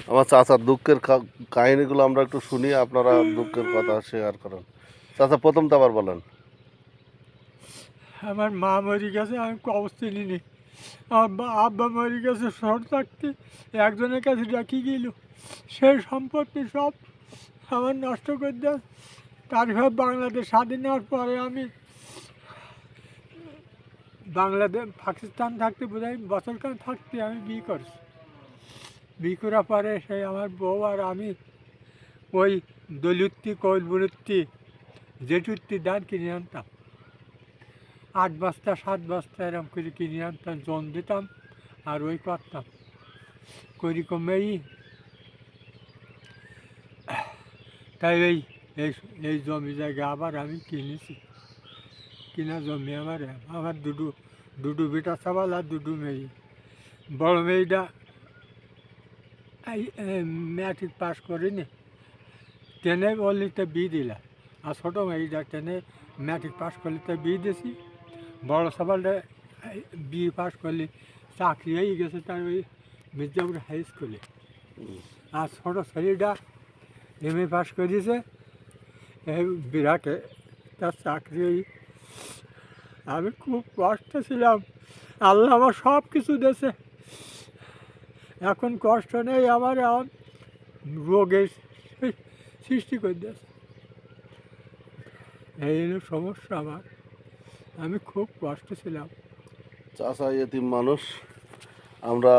আমার চাচার দুঃখের কাহিনীগুলো আমরা একটু শুনি, আপনারা দুঃখের কথা শেয়ার করেন। চাচা প্রথম তো আবার বলেন। আমার মা মরে গেছে, আমি কবর চিনিনি। আমার আব্বা মরে গেছে শহর থাকতে, একজনের কাছে ডাকি গেল, সেই সম্পত্তি সব আমার নষ্ট করে দেয়। তারপর বাংলাদেশ স্বাধীন হওয়ার পরে আমি বাংলাদেশ পাকিস্তান থাকতে বোধহয় বছরখান থাকতে আমি বিয়ে করছি। বিয়ে করার পরে সেই আমার বউ আর আমি ওই দলিত্তি কৈলবৃত্তি জেঠুত্তি ধান কিনে আনতাম, 8 বস্তা 7 বস্তা এরকম করে কিনে আনতাম, জন দিতাম আর ওই করতাম করি কমেই। তাই এই এই এই জমি জায়গা আবার আমি কিনেছি। কিনা জমি আমার আমার দুটো দুটো বেটা সবাল আর দুটো মেয়ে। বড় মেয়েটা এই ম্যাট্রিক পাস করিনি, টেনে বললিতে বিয়ে দিলাম। আর ছোটো মেয়েটা টেনে ম্যাট্রিক পাস করলে তো বিয়ে দিয়েছি। বড় সবালটা বিয়ে পাস করলে চাকরি হয়ে গেছে তার ওই মির্জাপুর হাই স্কুলে। আর ছোটো ছেলেটা এমএ পাস করেছে এই বিরাটে, তার চাকরি হয়ে। আমি খুব কষ্ট ছিলাম, আল্লাহ আমার সব কিছু দিয়েছে, এখন কষ্ট নেই আমার। এখন রোগের সৃষ্টি করে দিয়েছে, এই হলো সমস্যা আমার। আমি খুব কষ্ট ছিলাম। চাচা এতিম মানুষ, আমরা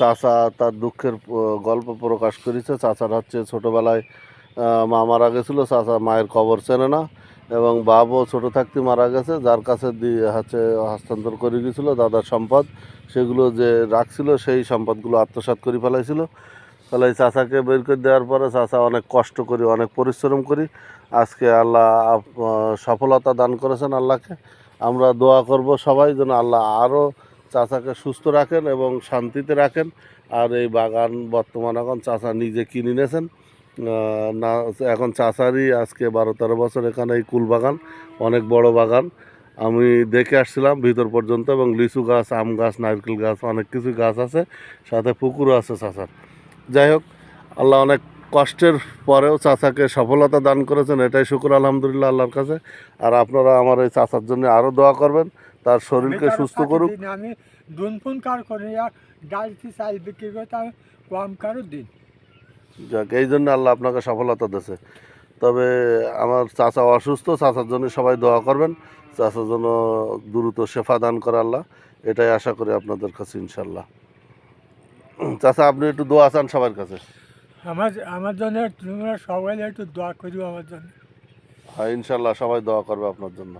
চাচা তার দুঃখের গল্প প্রকাশ করেছে। চাচার হচ্ছে ছোটোবেলায় মা মারা গেছিলো, চাচা মায়ের কবর চেনে না এবং বাবও ছোটো থাকতে মারা গেছে, যার কাছে হচ্ছে হস্তান্তর করে গেছিলো দাদার সম্পদ, সেগুলো যে রাখছিল সেই সম্পদগুলো আত্মসাৎ করে ফেলাইছিল। তাহলে এই চাচাকে বের করে দেওয়ার পরে চাচা অনেক কষ্ট করি, অনেক পরিশ্রম করি, আজকে আল্লাহ সফলতা দান করেছেন আল্লাহকে। আমরা দোয়া করব সবাই যেন আল্লাহ আরও চাচাকে সুস্থ রাখেন এবং শান্তিতে রাখেন। আর এই বাগান বর্তমান এখন চাচা নিজে কিনে নিয়েছেন না, এখন চাচারই আজকে 12-13 বছর এখানে এই কুল বাগান, অনেক বড় বাগান। আমি দেখে আসছিলাম ভিতর পর্যন্ত, এবং লিচু গাছ, আম গাছ, নারকেল গাছ, অনেক কিছু গাছ আছে, সাথে পুকুরও আছে চাচার। যাই হোক, আল্লাহ অনেক কষ্টের পরেও চাচাকে সফলতা দান করেছেন, এটাই শুকর আলহামদুলিল্লাহ আল্লাহর কাছে। আর আপনারা আমার এই চাচার জন্য আরও দোয়া করবেন, তার শরীরকে সুস্থ করুক। আমি দুন ফোন কার করে আর ডালছি চাল বিক্রি করতে আমি কম কারো দিন। যাক, এই জন্য আল্লাহ আপনাকে সফলতা দিয়েছে। তবে আমার চাচা অসুস্থ, চাচার জন্য সবাই দোয়া করবেন, চাচার জন্য দ্রুত শেফা দান করে আল্লাহ, এটাই আশা করি আপনাদের কাছে ইনশাল্লাহ। চাচা আপনি একটু দোয়া চান সবার কাছে। আমার আমার জন্য তোমরা সবাই একটু দোয়া করিও আমার জন্য। হ্যাঁ ইনশাল্লাহ সবাই দোয়া করবে আপনার জন্য।